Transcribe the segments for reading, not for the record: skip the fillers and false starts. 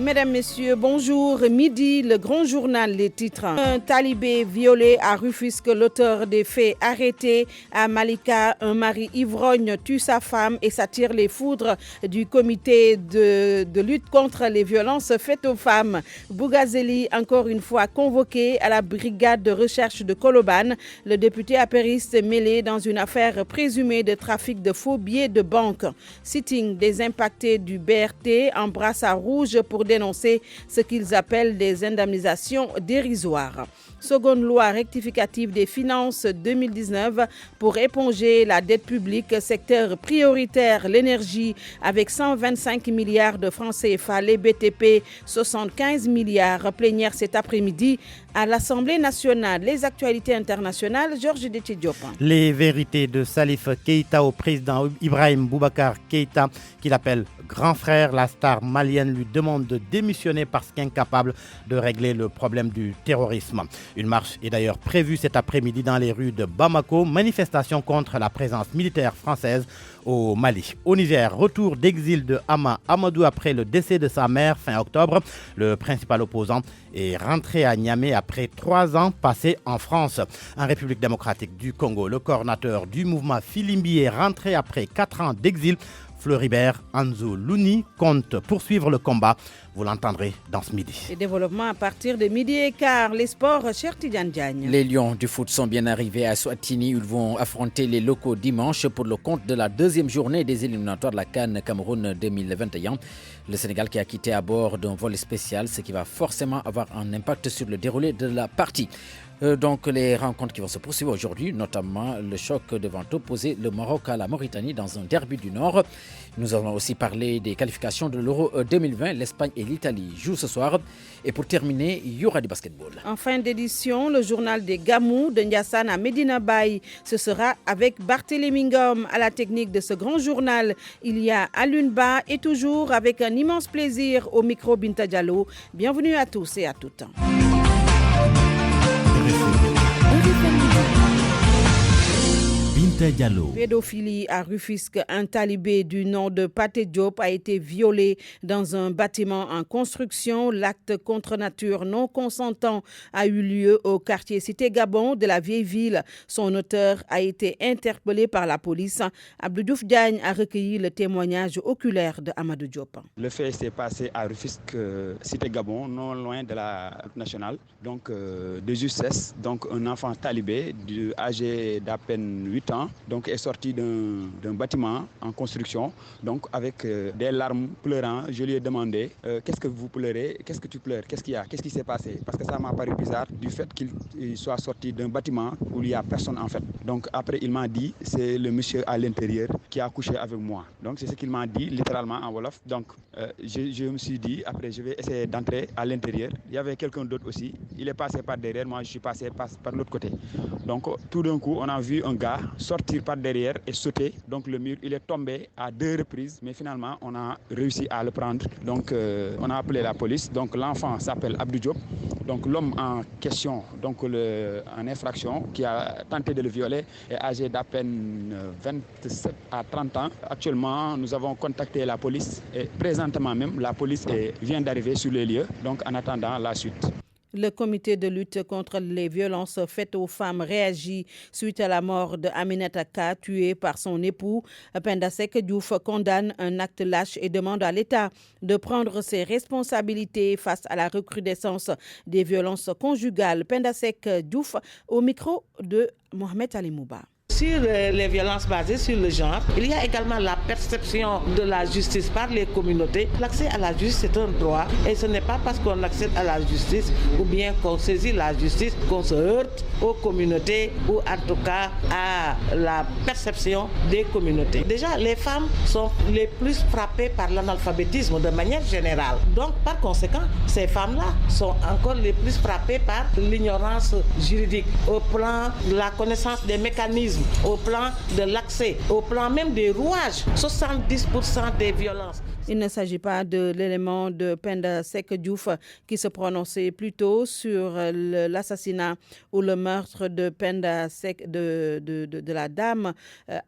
Mesdames, Messieurs, bonjour. Midi, le grand journal, les titres. Un talibé violé à Rufisque, l'auteur des faits arrêté. À Malika, un mari ivrogne tue sa femme et s'attire les foudres du comité de lutte contre les violences faites aux femmes. Bougazeli, encore une fois convoqué à la brigade de recherche de Colobane. Le député apériste mêlé dans une affaire présumée de trafic de faux billets de banque. Sitting des impactés du BRT en brassard rouge pour dénoncer ce qu'ils appellent des indemnisations dérisoires. Seconde loi rectificative des finances 2019 pour éponger la dette publique, secteur prioritaire, l'énergie avec 125 milliards de francs CFA, les BTP 75 milliards. Plénière cet après-midi à l'Assemblée nationale. Les actualités internationales, Georges Déthié-Diop. Les vérités de Salif Keïta au président Ibrahim Boubacar Keïta, qu'il appelle grand frère. La star malienne lui demande de démissionner parce qu'incapable de régler le problème du terrorisme. Une marche est d'ailleurs prévue cet après-midi dans les rues de Bamako. Manifestation contre la présence militaire française au Mali. Au Niger, retour d'exil de Hama Amadou après le décès de sa mère fin octobre. Le principal opposant est rentré à Niamey après 3 ans passés en France. En République démocratique du Congo, le coordinateur du mouvement Filimbi est rentré après 4 ans d'exil. Floribert Anzou Louni compte poursuivre le combat. Vous l'entendrez dans ce midi. Et développement à partir de midi et quart. Les sports, cher Tidiane Diagne. Les Lions du foot sont bien arrivés à Swatini où ils vont affronter les locaux dimanche pour le compte de la deuxième journée des éliminatoires de la CAN Cameroun 2021. Le Sénégal qui a quitté à bord d'un vol spécial, ce qui va forcément avoir un impact sur le déroulé de la partie. Donc les rencontres qui vont se poursuivre aujourd'hui, notamment le choc devant opposer le Maroc à la Mauritanie dans un derby du Nord. Nous avons aussi parlé des qualifications de l'Euro 2020. L'Espagne et l'Italie jouent ce soir. Et pour terminer, il y aura du basketball. En fin d'édition, le journal des Gamou de Ndiassane à Medina Baye. Ce sera avec Barthélémy Ngom à la technique de ce grand journal. Il y a Alun Ba et toujours avec un immense plaisir au micro Binta Diallo. Bienvenue à tous et à toutes. Pédophilie à Rufisque, un talibé du nom de Pathé Diop a été violé dans un bâtiment en construction. L'acte contre nature non consentant a eu lieu au quartier Cité Gabon de la vieille ville. Son auteur a été interpellé par la police. Abdou Diouf Diagne a recueilli le témoignage oculaire de Amadou Diop. Le fait s'est passé à Rufisque, Cité Gabon, non loin de la route nationale. Donc de justesse, donc un enfant talibé âgé d'à peine 8 ans. Donc est sorti d'un bâtiment en construction, donc avec des larmes pleurant. Je lui ai demandé qu'est-ce que vous pleurez, qu'est-ce que tu pleures, qu'est-ce qu'il y a, qu'est-ce qui s'est passé, parce que ça m'a paru bizarre du fait qu'il soit sorti d'un bâtiment où il n'y a personne en fait. Donc après il m'a dit c'est le monsieur à l'intérieur qui a couché avec moi. Donc c'est ce qu'il m'a dit littéralement en wolof. Donc je me suis dit après je vais essayer d'entrer à l'intérieur. Il y avait quelqu'un d'autre aussi. Il est passé par derrière, moi je suis passé par l'autre côté. Donc tout d'un coup on a vu un gars sortir par derrière et sauter. Donc le mur, il est tombé à 2 reprises, mais finalement on a réussi à le prendre. Donc on a appelé la police. Donc l'enfant s'appelle Abdou Diop. Donc l'homme en question, donc en infraction, qui a tenté de le violer, est âgé d'à peine 27 à 30 ans. Actuellement, nous avons contacté la police et présentement même, la police vient d'arriver sur les lieux. Donc en attendant la suite. Le comité de lutte contre les violences faites aux femmes réagit suite à la mort de Aminata Ka, tuée par son époux. Pendasek Diouf condamne un acte lâche et demande à l'État de prendre ses responsabilités face à la recrudescence des violences conjugales. Pendasek Diouf au micro de Mohamed Ali Mouba. Sur les violences basées sur le genre, il y a également la perception de la justice par les communautés. L'accès à la justice, c'est un droit et ce n'est pas parce qu'on accède à la justice ou bien qu'on saisit la justice qu'on se heurte aux communautés ou en tout cas à la perception des communautés. Déjà, les femmes sont les plus frappées par l'analphabétisme de manière générale. Donc, par conséquent, ces femmes-là sont encore les plus frappées par l'ignorance juridique au plan de la connaissance des mécanismes, au plan de l'accès, au plan même des rouages. 70% des violences Il ne s'agit pas de l'élément de Penda Seck Diouf qui se prononçait plus tôt sur l'assassinat ou le meurtre de Penda Seck, de la dame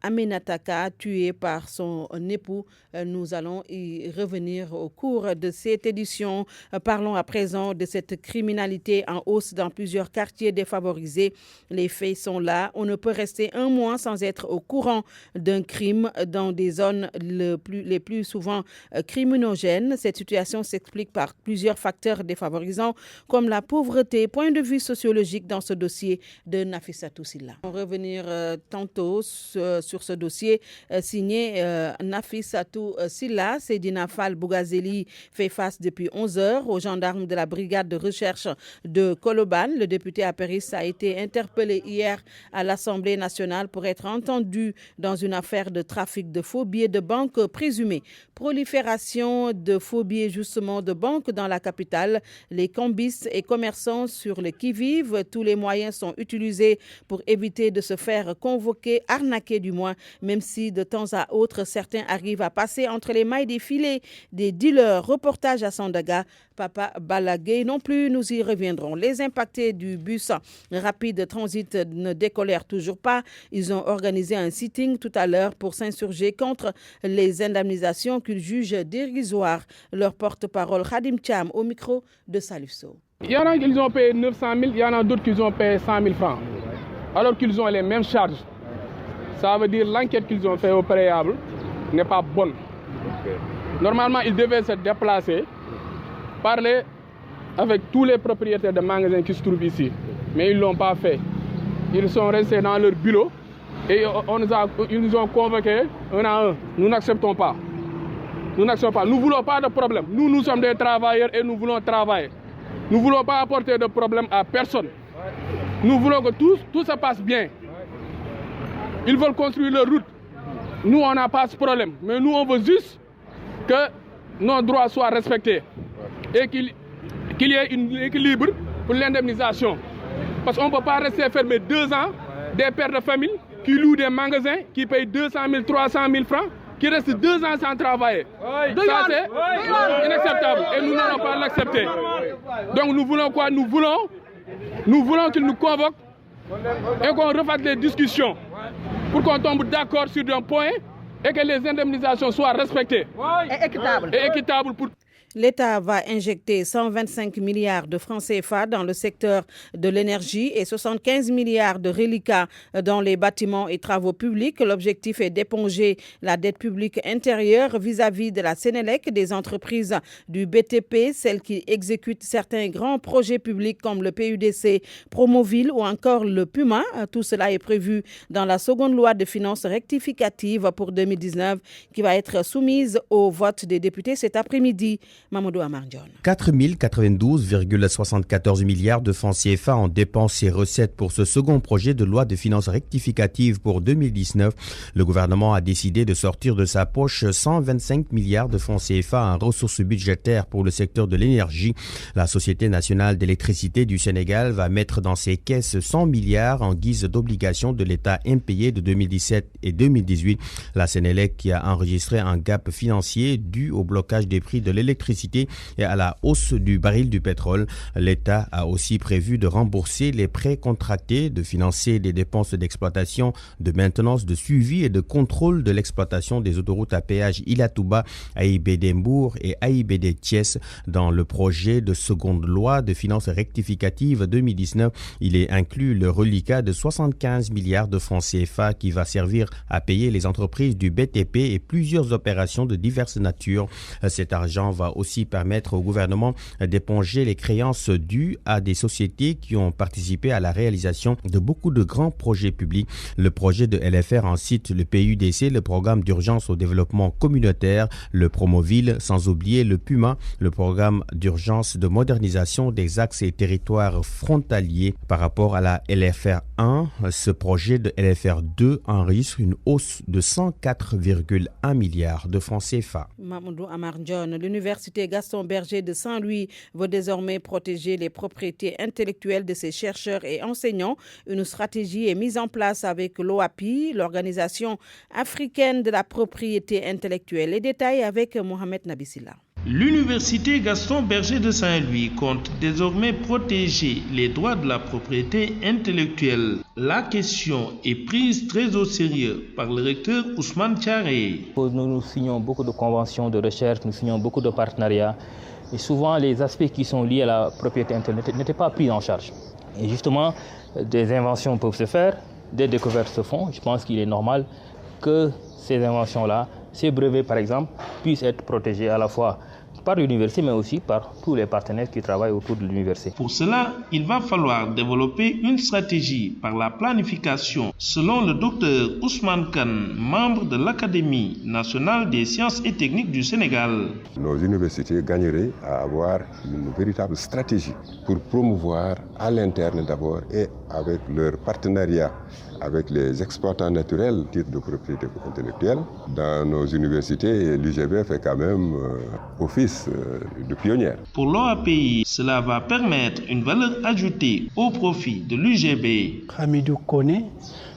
Aminata Ka, tuée par son époux. Nous allons y revenir au cours de cette édition. Parlons à présent de cette criminalité en hausse dans plusieurs quartiers défavorisés. Les faits sont là. On ne peut rester un mois sans être au courant d'un crime dans des zones les plus souvent criminogènes. Cette situation s'explique par plusieurs facteurs défavorisants comme la pauvreté. Point de vue sociologique dans ce dossier de Nafissatou Silla. On va revenir tantôt sur ce dossier signé Nafissatou Silla. Seydina Fall Bougazeli fait face depuis 11 heures aux gendarmes de la brigade de recherche de Koloban. Le député apériste a été interpellé hier à l'Assemblée nationale pour être entendu dans une affaire de trafic de faux billets de banque présumés. Prolifération de faux billets justement de banque dans la capitale. Les cambistes et commerçants sur le qui-vive. Tous les moyens sont utilisés pour éviter de se faire convoquer, arnaquer du moins, même si de temps à autre, certains arrivent à passer entre les mailles des filets des dealers. Reportage à Sandaga, Papa Balagué non plus, nous y reviendrons. Les impactés du bus rapide transit ne décollèrent toujours pas. Ils ont organisé un sitting tout à l'heure pour s'insurger contre les indemnisations qu'ils jugent dérisoires. Leur porte-parole Khadim Cham au micro de Salif Sow. Il y en a qui ont payé 900 000, il y en a d'autres qui ont payé 100 000 francs, alors qu'ils ont les mêmes charges. Ça veut dire que l'enquête qu'ils ont faite au préalable n'est pas bonne. Normalement, ils devaient se déplacer, parler avec tous les propriétaires de magasins qui se trouvent ici. Mais ils ne l'ont pas fait. Ils sont restés dans leur bureau et ils nous ont convoqués un à un. Nous n'acceptons pas. Nous n'acceptons pas. Nous ne voulons pas de problème. Nous sommes des travailleurs et nous voulons travailler. Nous ne voulons pas apporter de problème à personne. Nous voulons que tout se passe bien. Ils veulent construire leur route. Nous, on n'a pas ce problème. Mais nous, on veut juste que nos droits soient respectés et qu'il y ait un équilibre pour l'indemnisation. Parce qu'on ne peut pas rester fermé 2 ans, des pères de famille qui louent des magasins, qui payent 200 000, 300 000 francs, qui restent 2 ans sans travailler. Ça, c'est inacceptable et nous n'allons pas l'accepter. Donc nous voulons quoi? Nous voulons qu'ils nous convoquent et qu'on refasse les discussions pour qu'on tombe d'accord sur un point et que les indemnisations soient respectées et équitables pour L'État va injecter 125 milliards de francs CFA dans le secteur de l'énergie et 75 milliards de reliquats dans les bâtiments et travaux publics. L'objectif est d'éponger la dette publique intérieure vis-à-vis de la Sénélec, des entreprises du BTP, celles qui exécutent certains grands projets publics comme le PUDC, Promoville ou encore le Puma. Tout cela est prévu dans la seconde loi de finances rectificative pour 2019 qui va être soumise au vote des députés cet après-midi. Mamadou Amardion. 4 094,74 milliards de francs CFA en dépenses et recettes pour ce second projet de loi de finances rectificative pour 2019. Le gouvernement a décidé de sortir de sa poche 125 milliards de francs CFA en ressources budgétaires pour le secteur de l'énergie. La Société nationale d'électricité du Sénégal va mettre dans ses caisses 100 milliards en guise d'obligation de l'État impayé de 2017 et 2018. La Sénélec qui a enregistré un gap financier dû au blocage des prix de l'électricité et à la hausse du baril du pétrole. L'État a aussi prévu de rembourser les prêts contractés, de financer des dépenses d'exploitation, de maintenance, de suivi et de contrôle de l'exploitation des autoroutes à péage Ila-Touba, AIBD Mbour et AIBD Thiès. Dans le projet de seconde loi de finances rectificative 2019, il est inclus le reliquat de 75 milliards de francs CFA qui va servir à payer les entreprises du BTP et plusieurs opérations de diverses natures. Cet argent va aussi permettre au gouvernement d'éponger les créances dues à des sociétés qui ont participé à la réalisation de beaucoup de grands projets publics. Le projet de LFR en cite le PUDC, le programme d'urgence au développement communautaire, le Promoville, sans oublier le Puma, le programme d'urgence de modernisation des axes et territoires frontaliers. Par rapport à la LFR 1, ce projet de LFR 2 enregistre une hausse de 104,1 milliards de francs CFA. Mamadou Amardion, l'université l'université Gaston Berger de Saint-Louis veut désormais protéger les propriétés intellectuelles de ses chercheurs et enseignants. Une stratégie est mise en place avec l'OAPI, l'Organisation africaine de la propriété intellectuelle. Les détails avec Mohamed Nabissila. L'université Gaston Berger de Saint-Louis compte désormais protéger les droits de la propriété intellectuelle. La question est prise très au sérieux par le recteur Ousmane Thiaré. Nous signons beaucoup de conventions de recherche, nous signons beaucoup de partenariats et souvent les aspects qui sont liés à la propriété intellectuelle n'étaient pas pris en charge. Et justement, des inventions peuvent se faire, des découvertes se font. Je pense qu'il est normal que ces inventions-là, ces brevets par exemple, puissent être protégés à la fois par l'université mais aussi par tous les partenaires qui travaillent autour de l'université. Pour cela, il va falloir développer une stratégie par la planification, selon le docteur Ousmane Kane, membre de l'Académie nationale des sciences et techniques du Sénégal. Nos universités gagneraient à avoir une véritable stratégie pour promouvoir à l'interne d'abord et avec leur partenariat avec les exploitants naturels, titre de propriété intellectuelle. Dans nos universités, l'UGB fait quand même office de pionnière. Pour l'OAPI, cela va permettre une valeur ajoutée au profit de l'UGB. Hamidou Kone,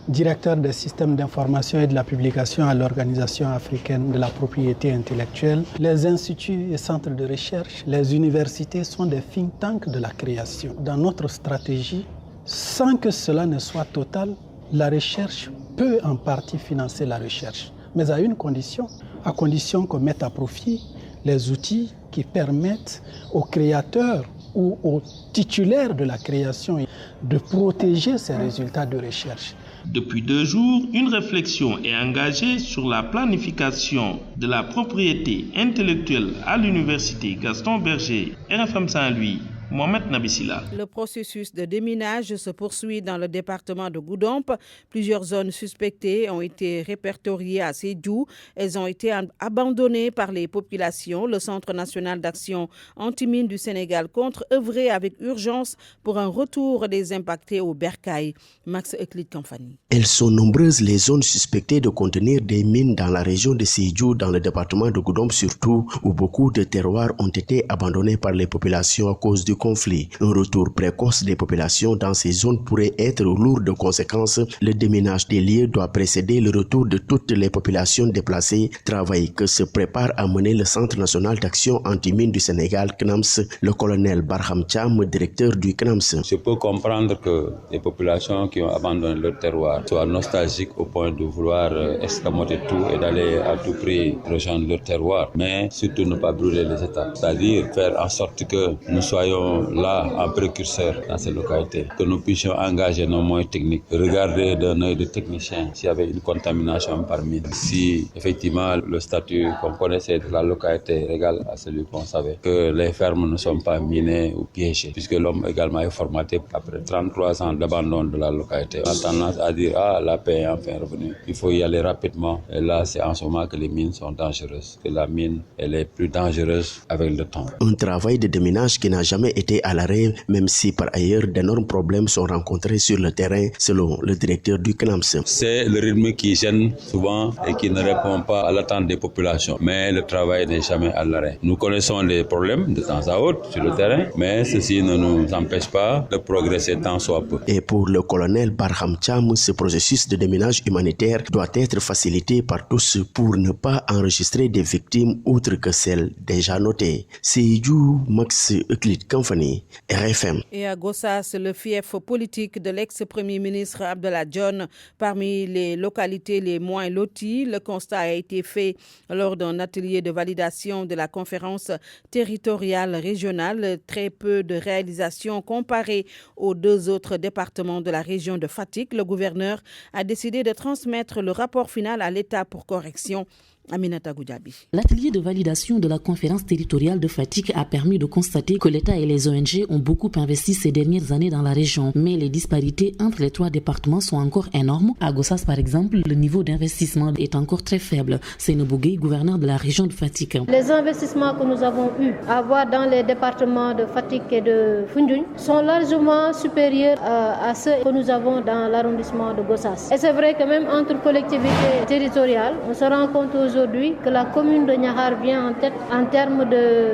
directeur des systèmes d'information et de la publication à l'Organisation africaine de la propriété intellectuelle. Les instituts et centres de recherche, les universités sont des think tanks de la création. Dans notre stratégie, sans que cela ne soit total, la recherche peut en partie financer la recherche, mais à une condition, à condition qu'on mette à profit les outils qui permettent aux créateurs ou aux titulaires de la création de protéger ces résultats de recherche. Depuis 2 jours, une réflexion est engagée sur la planification de la propriété intellectuelle à l'université Gaston Berger, RFM Saint-Louis. Mohamed Nabissila. Le processus de déminage se poursuit dans le département de Goudomp. Plusieurs zones suspectées ont été répertoriées à Sédhiou. Elles ont été abandonnées par les populations. Le Centre national d'action anti-mine du Sénégal compte œuvrer avec urgence pour un retour des impactés au bercail. Max Euclid Kamfani. Elles sont nombreuses les zones suspectées de contenir des mines dans la région de Sédhiou, dans le département de Goudomp surtout, où beaucoup de terroirs ont été abandonnés par les populations à cause du conflit. Un retour précoce des populations dans ces zones pourrait être lourd de conséquences. Le déminage des lieux doit précéder le retour de toutes les populations déplacées, travail que se prépare à mener le Centre national d'action anti-mine du Sénégal, CNAMS, le colonel Barham Cham, directeur du CNAMS. Je peux comprendre que les populations qui ont abandonné leur terroir soient nostalgiques au point de vouloir escamoter tout et d'aller à tout prix rejoindre leur terroir, mais surtout ne pas brûler les étapes, c'est-à-dire faire en sorte que nous soyons là en précurseur dans ces localités, que nous puissions engager nos moyens techniques, regarder d'un œil de technicien s'il y avait une contamination par mine, si effectivement le statut qu'on connaissait de la localité est égal à celui qu'on savait, que les fermes ne sont pas minées ou piégées, puisque l'homme également est formaté après 33 ans d'abandon de la localité. On a tendance à dire la paix est enfin revenue, il faut y aller rapidement, et là c'est en ce moment que les mines sont dangereuses, que la mine elle est plus dangereuse avec le temps. Un travail de déminage qui n'a jamais été à l'arrêt, même si par ailleurs d'énormes problèmes sont rencontrés sur le terrain, selon le directeur du CNAMS. C'est le rythme qui gêne souvent et qui ne répond pas à l'attente des populations, mais le travail n'est jamais à l'arrêt. Nous connaissons les problèmes de temps à autre sur le terrain, mais ceci ne nous empêche pas de progresser tant soit peu. Et pour le colonel Barham Cham, ce processus de déminage humanitaire doit être facilité par tous pour ne pas enregistrer des victimes outre que celles déjà notées. Sédhiou, Max Euclid Kamfani, RFM. Et à Gossas, le fief politique de l'ex-premier ministre Abdallah Dionne parmi les localités les moins loties. Le constat a été fait lors d'un atelier de validation de la conférence territoriale régionale. Très peu de réalisations comparées aux 2 autres départements de la région de Fatick. Le gouverneur a décidé de transmettre le rapport final à l'État pour correction. Aminata Goudjabi. L'atelier de validation de la conférence territoriale de Fatick a permis de constater que l'État et les ONG ont beaucoup investi ces dernières années dans la région. Mais les disparités entre les 3 départements sont encore énormes. À Gossas, par exemple, le niveau d'investissement est encore très faible. Seynabou Gueye, gouverneur de la région de Fatick. Les investissements que nous avons eu à avoir dans les départements de Fatick et de Foundiougne sont largement supérieurs à ceux que nous avons dans l'arrondissement de Gossas. Et c'est vrai que même entre collectivités territoriales, on se rend compte aujourd'hui que la commune de Niakhar vient en tête en termes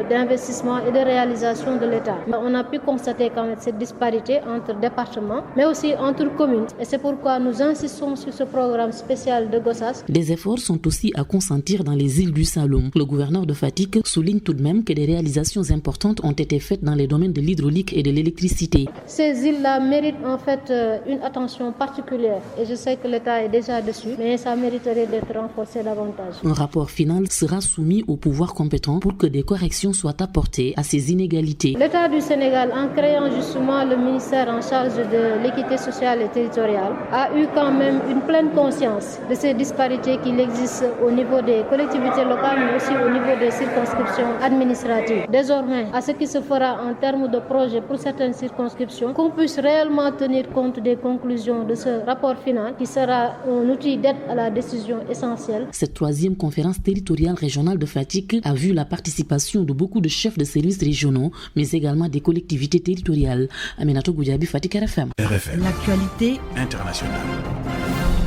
d'investissement et de réalisation de l'État. On a pu constater quand même cette disparité entre départements, mais aussi entre communes. Et c'est pourquoi nous insistons sur ce programme spécial de Gossas. Des efforts sont aussi à consentir dans les îles du Saloum. Le gouverneur de Fatick souligne tout de même que des réalisations importantes ont été faites dans les domaines de l'hydraulique et de l'électricité. Ces îles-là méritent en fait une attention particulière et je sais que l'État est déjà dessus, mais ça mériterait d'être renforcé davantage. Un rapport final sera soumis au pouvoir compétent pour que des corrections soient apportées à ces inégalités. L'État du Sénégal, en créant justement le ministère en charge de l'équité sociale et territoriale, a eu quand même une pleine conscience de ces disparités qu'il existe au niveau des collectivités locales, mais aussi au niveau des circonscriptions administratives. Désormais, à ce qui se fera en termes de projets pour certaines circonscriptions, qu'on puisse réellement tenir compte des conclusions de ce rapport final qui sera un outil d'aide à la décision essentielle. Cette troisième conférence territoriale régionale de Fatick a vu la participation de beaucoup de chefs de services régionaux, mais également des collectivités territoriales. Aminatou Goudiaby, Fatick RFM. L'actualité internationale.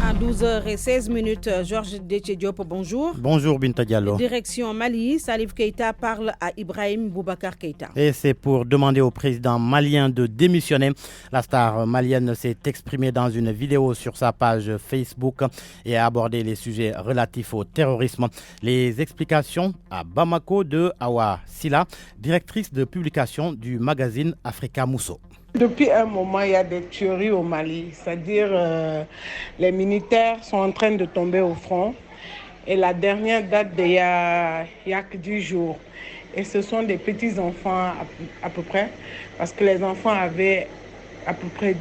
À 12h16, Georges Déthié Diop, bonjour. Bonjour Binta Diallo. Direction Mali, Salif Keïta parle à Ibrahim Boubacar Keïta. Et c'est pour demander au président malien de démissionner. La star malienne s'est exprimée dans une vidéo sur sa page Facebook et a abordé les sujets relatifs au terrorisme. Les explications à Bamako de Awa Sila, directrice de publication du magazine Africa Mousso. Depuis un moment, il y a des tueries au Mali, c'est-à-dire les militaires sont en train de tomber au front. Et la dernière date d'il y a que 10 jours. Et ce sont des petits-enfants à peu près, parce que les enfants avaient à peu près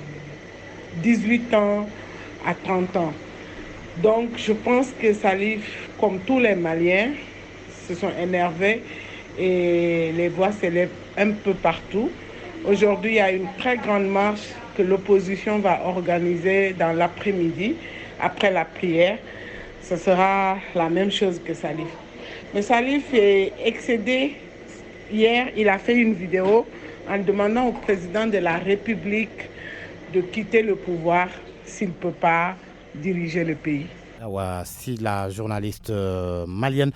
18 ans à 30 ans. Donc je pense que Salif, comme tous les Maliens, se sont énervés et les voix s'élèvent un peu partout. Aujourd'hui, il y a une très grande marche que l'opposition va organiser dans l'après-midi, après la prière. Ce sera la même chose que Salif. Mais Salif est excédé. Hier, il a fait une vidéo en demandant au président de la République de quitter le pouvoir s'il ne peut pas diriger le pays. Si la journaliste malienne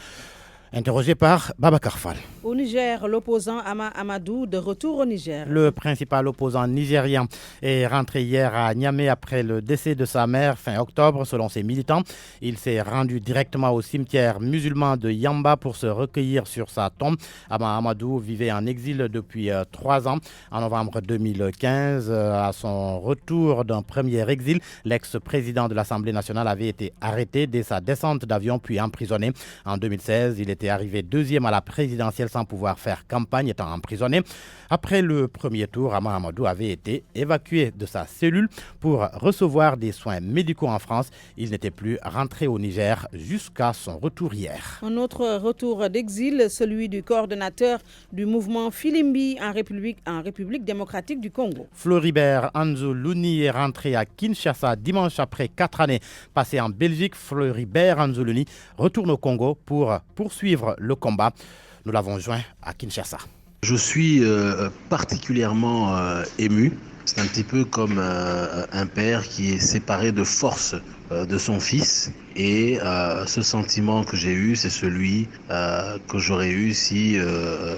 interrogé par Babacar Fall. Au Niger, l'opposant Ama Amadou de retour au Niger. Le principal opposant nigérien est rentré hier à Niamey après le décès de sa mère fin octobre, selon ses militants. Il s'est rendu directement au cimetière musulman de Yamba pour se recueillir sur sa tombe. Ama Amadou vivait en exil depuis 3 ans. En novembre 2015, à son retour d'un premier exil, l'ex-président de l'Assemblée nationale avait été arrêté dès sa descente d'avion puis emprisonné. En 2016, il était arrivé deuxième à la présidentielle sans pouvoir faire campagne, étant emprisonné. Après le premier tour, Ama Amadou avait été évacué de sa cellule pour recevoir des soins médicaux en France. Il n'était plus rentré au Niger jusqu'à son retour hier. Un autre retour d'exil, celui du coordonnateur du mouvement Filimbi en République démocratique du Congo. Floribert Anzoluni est rentré à Kinshasa dimanche après 4 années passées en Belgique. Floribert Anzoluni retourne au Congo pour poursuivre le combat. Nous l'avons joint à Kinshasa. Je suis particulièrement ému. C'est un petit peu comme un père qui est séparé de force de son fils. Et ce sentiment que j'ai eu, c'est celui que j'aurais eu si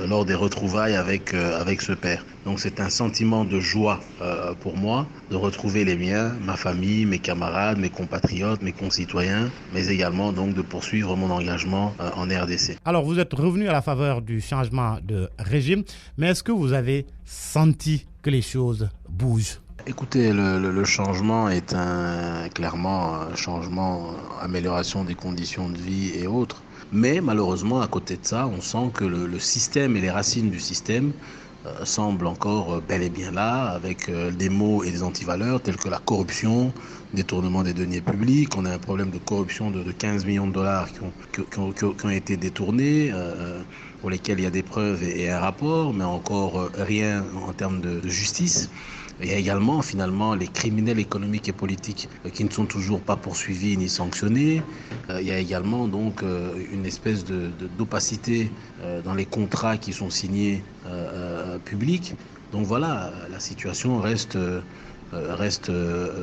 lors des retrouvailles avec ce père. Donc c'est un sentiment de joie pour moi de retrouver les miens, ma famille, mes camarades, mes compatriotes, mes concitoyens, mais également donc de poursuivre mon engagement en RDC. Alors vous êtes revenu à la faveur du changement de régime, mais est-ce que vous avez senti que les choses bougent ? Écoutez, le changement est clairement un changement, amélioration des conditions de vie et autres. Mais malheureusement, à côté de ça, on sent que le système et les racines du système semblent encore bel et bien là, avec des maux et des antivaleurs tels que la corruption, détournement des deniers publics. On a un problème de corruption de 15 millions de dollars qui ont été détournés, pour lesquels il y a des preuves et un rapport, mais encore rien en termes de justice. Il y a également finalement les criminels économiques et politiques qui ne sont toujours pas poursuivis ni sanctionnés. Il y a également donc une espèce d'opacité dans les contrats qui sont signés publics. Donc voilà, la situation reste reste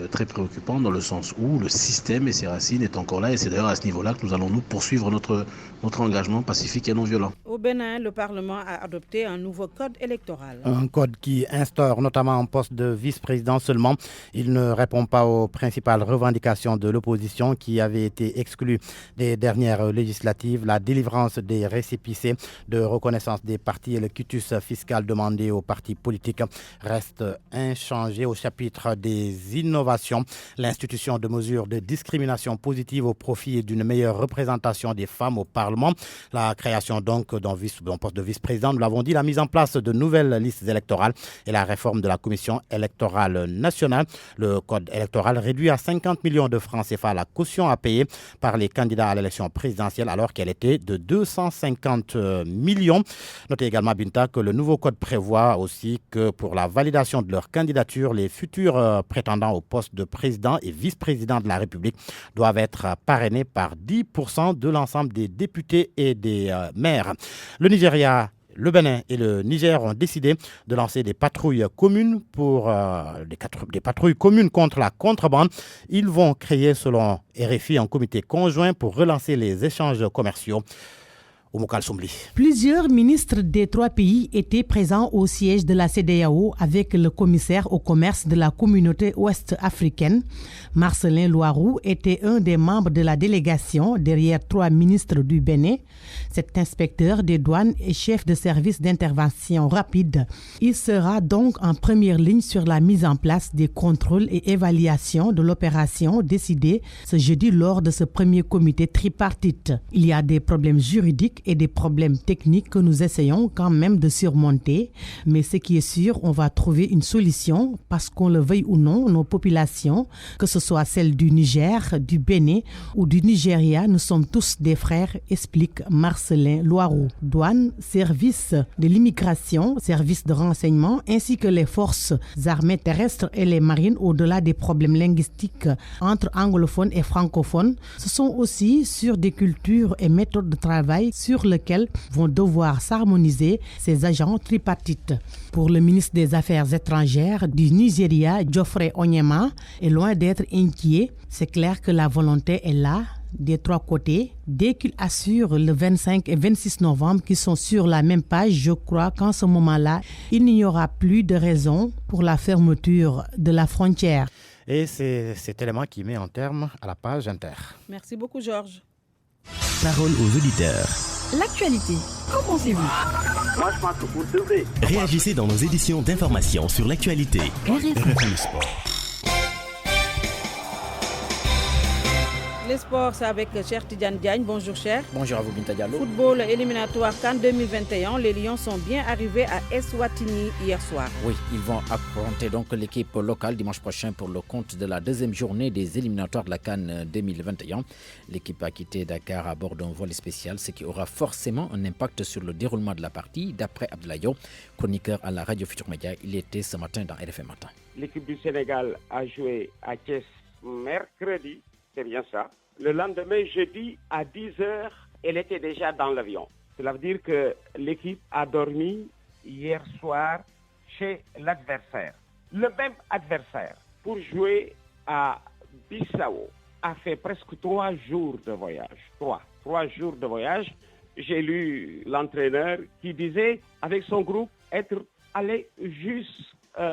très préoccupant dans le sens où le système et ses racines est encore là, et c'est d'ailleurs à ce niveau-là que nous allons nous poursuivre notre engagement pacifique et non violent. Au Bénin, le Parlement a adopté un nouveau code électoral. Un code qui instaure notamment un poste de vice-président seulement. Il ne répond pas aux principales revendications de l'opposition qui avait été exclue des dernières législatives. La délivrance des récépissés de reconnaissance des partis et le quitus fiscal demandé aux partis politiques reste inchangé. Au chapitre des innovations, l'institution de mesures de discrimination positive au profit d'une meilleure représentation des femmes au Parlement. La création donc d'un poste de vice-président, nous l'avons dit, la mise en place de nouvelles listes électorales et la réforme de la commission électorale nationale. Le code électoral réduit à 50 millions de francs CFA la caution à payer par les candidats à l'élection présidentielle alors qu'elle était de 250 millions. Notez également, Binta, que le nouveau code prévoit aussi que pour la validation de leur candidature, les futurs prétendants au poste de président et vice-président de la République doivent être parrainés par 10% de l'ensemble des députés et des maires. Le Nigeria, le Bénin et le Niger ont décidé de lancer des patrouilles communes des patrouilles communes contre la contrebande. Ils vont créer, selon RFI, un comité conjoint pour relancer les échanges commerciaux. Plusieurs ministres des 3 pays étaient présents au siège de la CEDEAO avec le commissaire au commerce de la communauté ouest-africaine. Marcelin Loiroux était un des membres de la délégation derrière 3 ministres du Bénin. Cet inspecteur des douanes et chef de service d'intervention rapide. Il sera donc en première ligne sur la mise en place des contrôles et évaluations de l'opération décidée ce jeudi lors de ce premier comité tripartite. Il y a des problèmes juridiques et des problèmes techniques que nous essayons quand même de surmonter. Mais ce qui est sûr, on va trouver une solution parce qu'on le veuille ou non, nos populations, que ce soit celles du Niger, du Bénin ou du Nigeria, nous sommes tous des frères, explique Marcelin Loiroux. Douane, service de l'immigration, service de renseignement, ainsi que les forces armées terrestres et les marines au-delà des problèmes linguistiques entre anglophones et francophones. Ce sont aussi sur des cultures et méthodes de travail sur lesquels vont devoir s'harmoniser ces agents tripartites. Pour le ministre des Affaires étrangères du Nigeria, Geoffrey Onyema, est loin d'être inquiet. C'est clair que la volonté est là, des 3 côtés. Dès qu'il assure le 25 et 26 novembre qu'ils sont sur la même page, je crois qu'en ce moment-là, il n'y aura plus de raison pour la fermeture de la frontière. Et c'est cet élément qui met un terme à la page Inter. Merci beaucoup, Georges. Parole aux auditeurs. L'actualité, qu'en pensez-vous? Moi, je pense que vous devez. Réagissez dans nos éditions d'information sur l'actualité. RFI Sport. Les sports, c'est avec Cher Tidiane Diagne. Bonjour, Cher. Bonjour à vous, Binta Diallo. Football éliminatoire CAN 2021. Les Lions sont bien arrivés à Eswatini hier soir. Oui, ils vont affronter donc l'équipe locale dimanche prochain pour le compte de la 2e journée des éliminatoires de la CAN 2021. L'équipe a quitté Dakar à bord d'un vol spécial, ce qui aura forcément un impact sur le déroulement de la partie. D'après Abdoulaye, chroniqueur à la radio Futur Média, il était ce matin dans RFM Matin. L'équipe du Sénégal a joué à Thiès mercredi, c'est bien ça. Le lendemain, jeudi, à 10h, elle était déjà dans l'avion. Cela veut dire que l'équipe a dormi hier soir chez l'adversaire. Le même adversaire, pour jouer à Bissau, a fait presque 3 jours de voyage. 3 jours de voyage. J'ai lu l'entraîneur qui disait, avec son groupe, être allé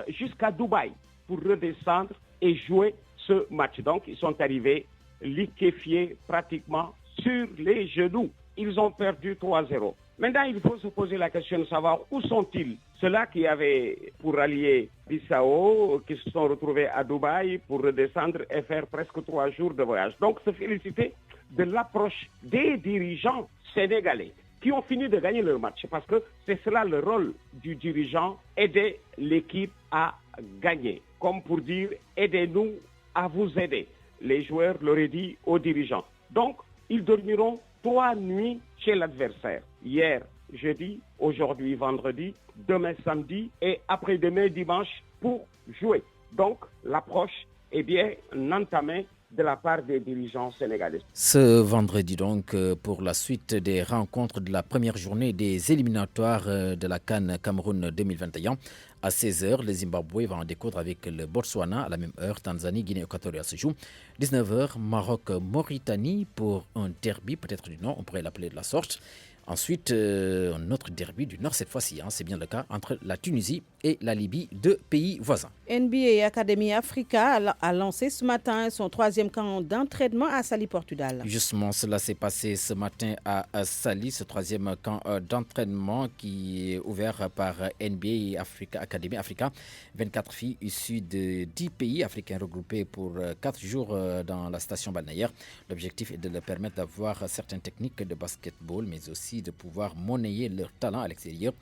jusqu'à Dubaï pour redescendre et jouer ce match. Donc, ils sont arrivés liquéfiés pratiquement sur les genoux. Ils ont perdu 3-0. Maintenant, il faut se poser la question de savoir où sont-ils. Ceux-là qui avaient pour allier Bissau, qui se sont retrouvés à Dubaï pour redescendre et faire presque 3 jours de voyage. Donc, se féliciter de l'approche des dirigeants sénégalais qui ont fini de gagner leur match. Parce que c'est cela le rôle du dirigeant, aider l'équipe à gagner. Comme pour dire, aidez-nous à vous aider. Les joueurs l'auraient dit aux dirigeants. Donc, ils dormiront 3 nuits chez l'adversaire. Hier, jeudi, aujourd'hui, vendredi, demain, samedi et après-demain, dimanche, pour jouer. Donc, l'approche est bien entamée de la part des dirigeants sénégalais. Ce vendredi donc, pour la suite des rencontres de la première journée des éliminatoires de la CAN Cameroun 2021, à 16h, le Zimbabwe va en découdre avec le Botswana. À la même heure, Tanzanie, Guinée équatoriale se joue. 19h, Maroc, Mauritanie pour un derby, peut-être du Nord, on pourrait l'appeler de la sorte. Ensuite, un autre derby du Nord cette fois-ci, c'est bien le cas, entre la Tunisie et la Libye, deux pays voisins. NBA Academy Africa a lancé ce matin son 3e camp d'entraînement à Saly, Portugal. Justement, cela s'est passé ce matin à Saly, ce 3e camp d'entraînement qui est ouvert par NBA Academy Africa. 24 filles issues de 10 pays africains regroupés pour 4 jours dans la station balnéaire. L'objectif est de leur permettre d'avoir certaines techniques de basketball, mais aussi de pouvoir monnayer leur talent à l'extérieur.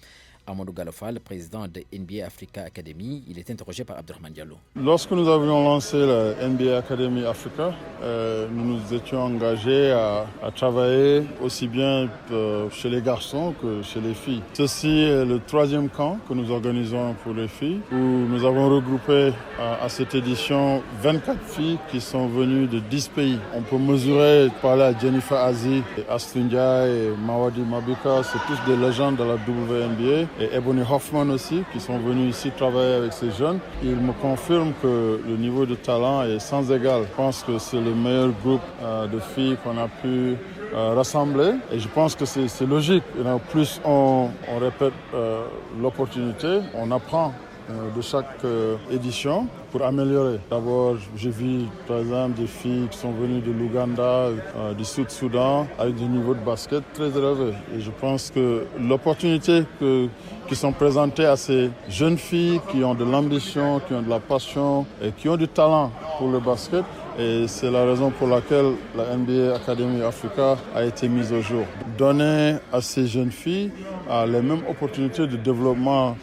Amadou Galofa, le président de NBA Africa Academy, il est interrogé par Abdurrahman Diallo. Lorsque nous avions lancé la NBA Academy Africa, nous nous étions engagés à travailler aussi bien chez les garçons que chez les filles. Ceci est le 3e camp que nous organisons pour les filles, où nous avons regroupé à cette édition 24 filles qui sont venues de 10 pays. On peut mesurer, parler à Jennifer Aziz, Astundia et Mawadi Mabika, c'est tous des légendes de la WNBA. Et Ebony Hoffman aussi, qui sont venus ici travailler avec ces jeunes. Ils me confirment que le niveau de talent est sans égal. Je pense que c'est le meilleur groupe de filles qu'on a pu rassembler. Et je pense que c'est logique. Et plus on répète l'opportunité, on apprend de chaque édition pour améliorer. D'abord, j'ai vu par exemple des filles qui sont venues de l'Ouganda, du Sud-Soudan, avec des niveaux de basket très élevés. Et je pense que l'opportunité qui sont présentées à ces jeunes filles qui ont de l'ambition, qui ont de la passion et qui ont du talent pour le basket, et c'est la raison pour laquelle la NBA Academy Africa a été mise au jour. Donner à ces jeunes filles les mêmes opportunités de développement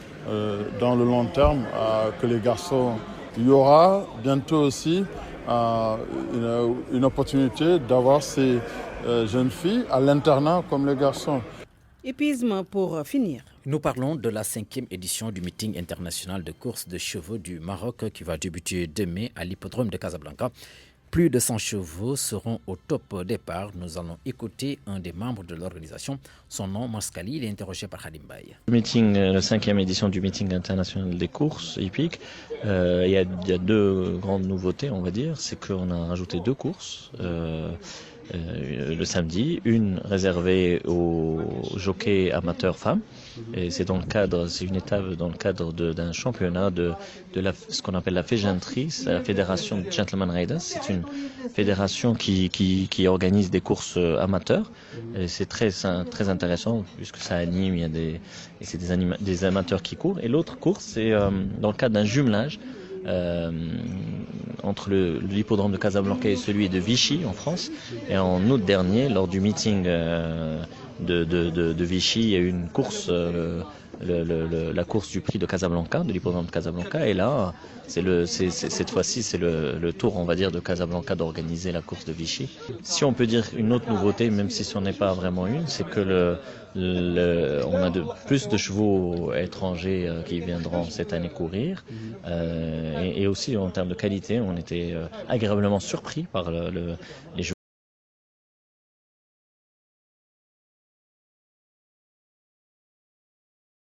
dans le long terme que les garçons. Il y aura bientôt aussi une opportunité d'avoir ces jeunes filles à l'internat comme les garçons. Épisme pour finir. Nous parlons de la 5e édition du meeting international de course de chevaux du Maroc qui va débuter demain à l'hippodrome de Casablanca. Plus de 100 chevaux seront au top départ. Nous allons écouter un des membres de l'organisation. Son nom, Maskali, il est interrogé par Halim Baye. La 5e édition du meeting international des courses hippiques, il y a 2 grandes nouveautés, on va dire. C'est qu'on a rajouté 2 courses. Le samedi, une réservée aux jockeys amateurs femmes, et c'est une étape dans le cadre d'un championnat de ce qu'on appelle la FEGENTRI, c'est la fédération de Gentleman Riders. C'est une fédération qui organise des courses amateurs, et c'est très intéressant puisque ça anime, c'est des amateurs qui courent. Et l'autre course, c'est dans le cadre d'un jumelage entre l'hippodrome de Casablanca et celui de Vichy en France. Et en août dernier, lors du meeting de Vichy, il y a eu une course, la course du prix de Casablanca, de l'hippodrome de Casablanca. Et là, cette fois-ci, c'est le tour, on va dire, de Casablanca d'organiser la course de Vichy. Si on peut dire une autre nouveauté, même si ce n'est pas vraiment une, c'est que on a plus de chevaux étrangers qui viendront cette année courir, et aussi en termes de qualité, on était agréablement surpris par les